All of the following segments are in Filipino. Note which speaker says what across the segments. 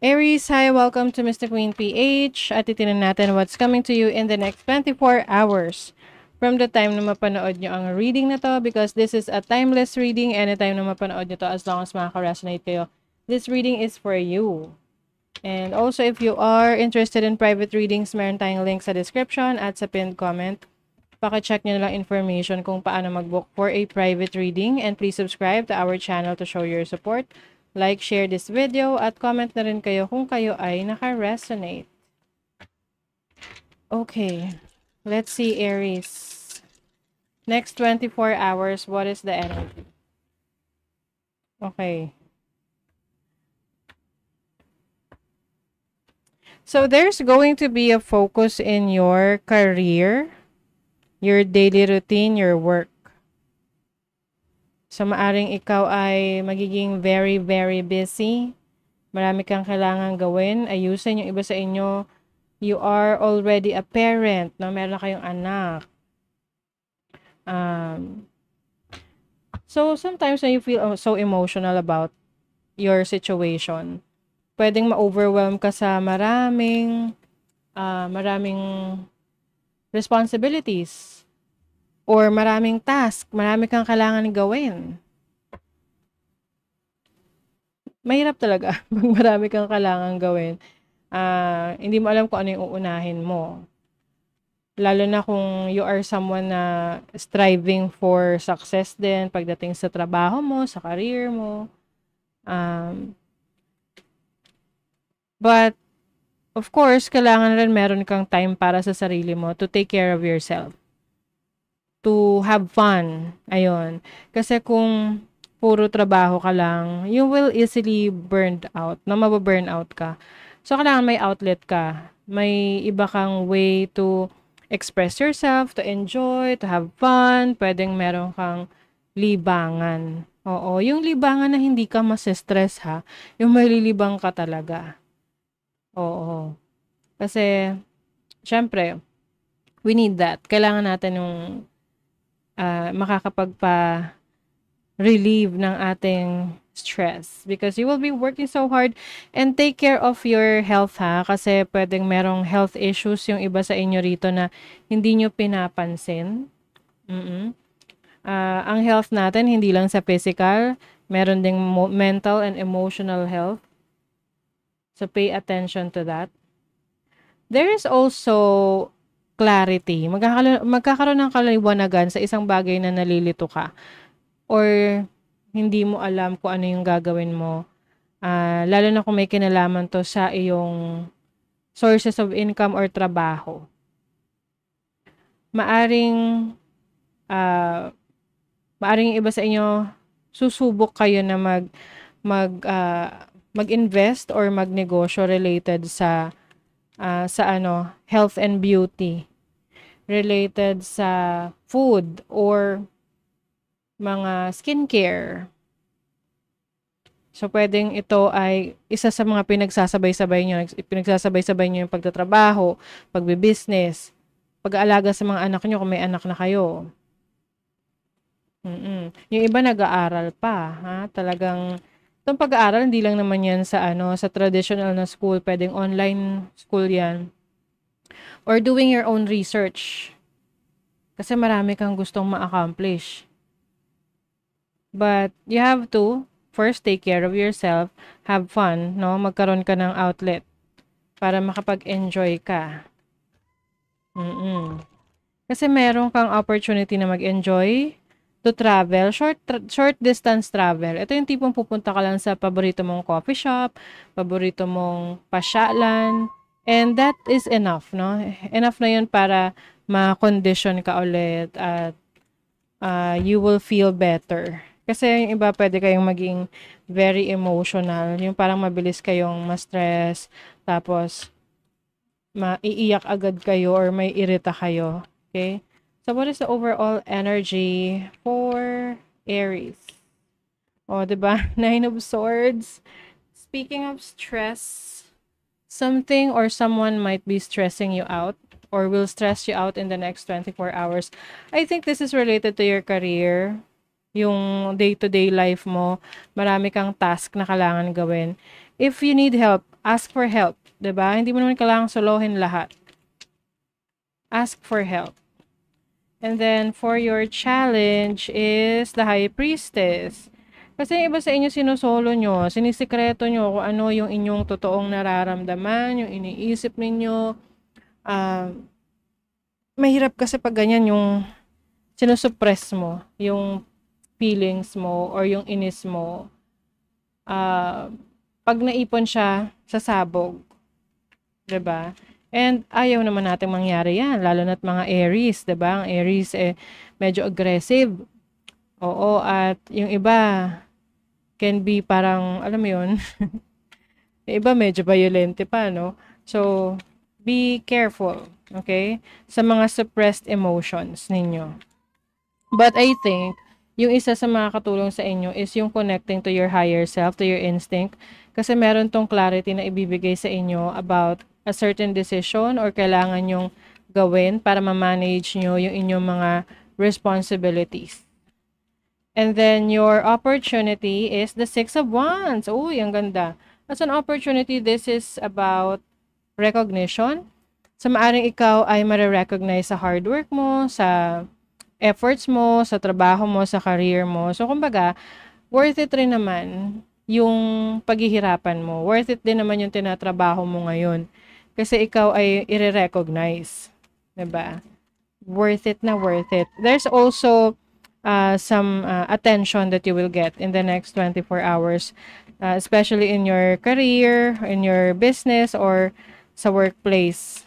Speaker 1: Aries, hi, welcome to Mr. Queen PH. At itinan natin what's coming to you in the next 24 hours from the time na mapanood nyo ang reading na to, because this is a timeless reading. Anytime na mapanood nyo to, as long as makaka-resonate kayo, this reading is for you. And also, if you are interested in private readings, meron tayong link sa description at sa pinned comment. Paki-check nyo na lang information kung paano mag-book for a private reading. And please subscribe to our channel to show your support. Like, share this video, at comment na rin kayo kung kayo ay naka-resonate. Okay, let's see, Aries. Next 24 hours, what is the energy? Okay. So there's going to be a focus in your career, your daily routine, your work. So maaring ikaw ay magiging very, very busy. Marami kang kailangan gawin. Ayusin yung iba sa inyo. You are already a parent, no? Meron na kayong anak. So sometimes when you feel so emotional about your situation, pwedeng ma-overwhelm ka sa maraming responsibilities or maraming task, marami kang kailangan gawin. Mahirap talaga pag marami kang kailangan gawin. Hindi mo alam kung ano yung uunahin mo. Lalo na kung you are someone na striving for success din pagdating sa trabaho mo, sa career mo. But, of course, kailangan rin meron kang time para sa sarili mo to take care of yourself. To have fun. Ayun. Kasi kung puro trabaho ka lang, you will easily burned out. Mababurn out ka. So, kailangan may outlet ka. May iba kang way to express yourself, to enjoy, to have fun. Pwedeng meron kang libangan. Oo, yung libangan na hindi ka masistress ha. Yung malilibang ka talaga. Oo. Kasi, syempre, we need that. Kailangan natin yung makakapagpa-relieve ng ating stress. Because you will be working so hard, and take care of your health ha. Kasi pwedeng merong health issues yung iba sa inyo rito na hindi nyo pinapansin. Ang health natin, hindi lang sa physical, meron ding mental and emotional health. So pay attention to that. There is also clarity. Magkakaroon ng kaliwanagan sa isang bagay na nalilito ka. Or hindi mo alam kung ano yung gagawin mo. Lalo na kung may kinalaman to sa iyong sources of income or trabaho. Maaring iba sa inyo, susubok kayo na mag-invest or magnegosyo related sa health and beauty, related sa food or mga skincare. So pwedeng ito ay isa sa mga pinagsasabay-sabay nyo yung pagtatrabaho, pagbe-business, pag-aalaga sa mga anak nyo kung may anak na kayo. Yung iba nag-aaral pa, ha? Talagang itong pag-aaral, hindi lang naman yan sa traditional na school. Pwedeng online school yan. Or doing your own research. Kasi marami kang gustong ma-accomplish. But you have to first take care of yourself, have fun, no? Magkaroon ka ng outlet para makapag-enjoy ka. Kasi meron kang opportunity na mag-enjoy, to travel, short distance travel. Ito yung tipong pupunta ka lang sa paborito mong coffee shop, paborito mong pasyalan, and that is enough, no? Enough na yun para ma-condition ka ulit at you will feel better. Kasi yung iba pwede kayong maging very emotional, yung parang mabilis kayong ma-stress, tapos maiiyak agad kayo or may irita kayo. Okay? So, what is the overall energy for Aries? O, diba? Nine of Swords. Speaking of stress, something or someone might be stressing you out or will stress you out in the next 24 hours. I think this is related to your career. Yung day-to-day life mo, marami kang task na kailangan gawin. If you need help, Ask for help, 'di ba? Hindi mo naman kailangang solohin lahat. Ask for help. And then, for your challenge is the High Priestess. Kasi yung iba sa inyo sinusolo nyo, sinisikreto nyo kung ano yung inyong totoong nararamdaman, yung iniisip ninyo. Mahirap kasi pag ganyan yung sinusuppress mo, yung feelings mo or yung inis mo. Pag naipon siya sa sabog, 'di ba? And ayaw naman nating mangyari 'yan, lalo na't mga Aries, 'di ba? Ang Aries medyo aggressive. Oo, at yung iba can be parang alam mo 'yun. Yung iba medyo violente pa, no? So, be careful, okay? Sa mga suppressed emotions ninyo. But I think yung isa sa mga katulong sa inyo is yung connecting to your higher self, to your instinct. Kasi meron tong clarity na ibibigay sa inyo about a certain decision or kailangan yung gawin para ma-manage nyo yung inyong mga responsibilities. And then your opportunity is the Six of Wands. Uy, ang ganda. As an opportunity, this is about recognition. So, maaring ikaw ay ma-recognize sa hard work mo, sa efforts mo, sa trabaho mo, sa career mo. So, kumbaga, worth it rin naman yung paghihirapan mo. Worth it din naman yung tinatrabaho mo ngayon. Kasi ikaw ay i-recognize. Diba? Worth it na worth it. There's also some attention that you will get in the next 24 hours. Especially in your career, in your business, or sa workplace.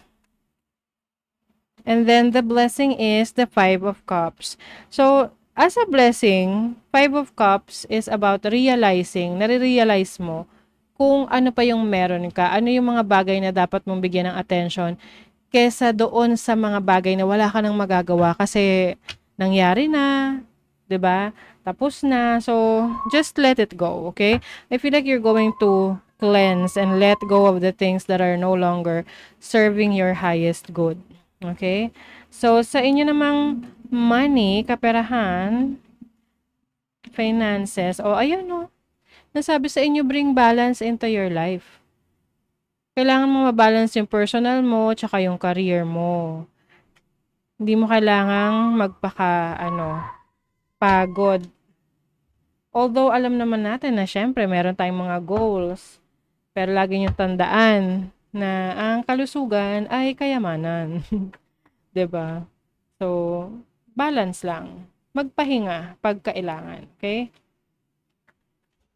Speaker 1: And then the blessing is the Five of Cups. So, as a blessing, Five of Cups is about realizing, nare-realize mo kung ano pa yung meron ka, ano yung mga bagay na dapat mong bigyan ng attention kesa doon sa mga bagay na wala ka nang magagawa kasi nangyari na, 'di ba? Tapos na. So, just let it go, okay? I feel like you're going to cleanse and let go of the things that are no longer serving your highest good. Okay? So, sa inyo namang money, kaperahan, finances, ayun no. Nasabi sa inyo, bring balance into your life. Kailangan mo mabalance yung personal mo, tsaka yung career mo. Hindi mo kailangang pagod. Although, alam naman natin na syempre, meron tayong mga goals. Pero lagi niyong tandaan na ang kalusugan ay kayamanan. 'Di ba? So, balance lang. Magpahinga pag kailangan, okay?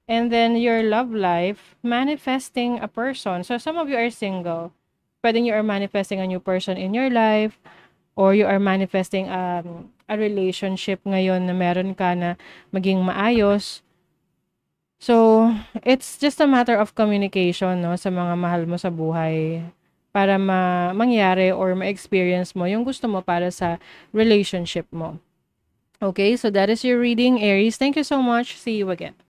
Speaker 1: And then your love life, manifesting a person. So, some of you are single. Pwedeng you are manifesting a new person in your life, or you are manifesting a relationship ngayon na meron ka na maging maayos. So, it's just a matter of communication, no, sa mga mahal mo sa buhay para mangyari or ma-experience mo yung gusto mo para sa relationship mo. Okay, so that is your reading, Aries. Thank you so much. See you again.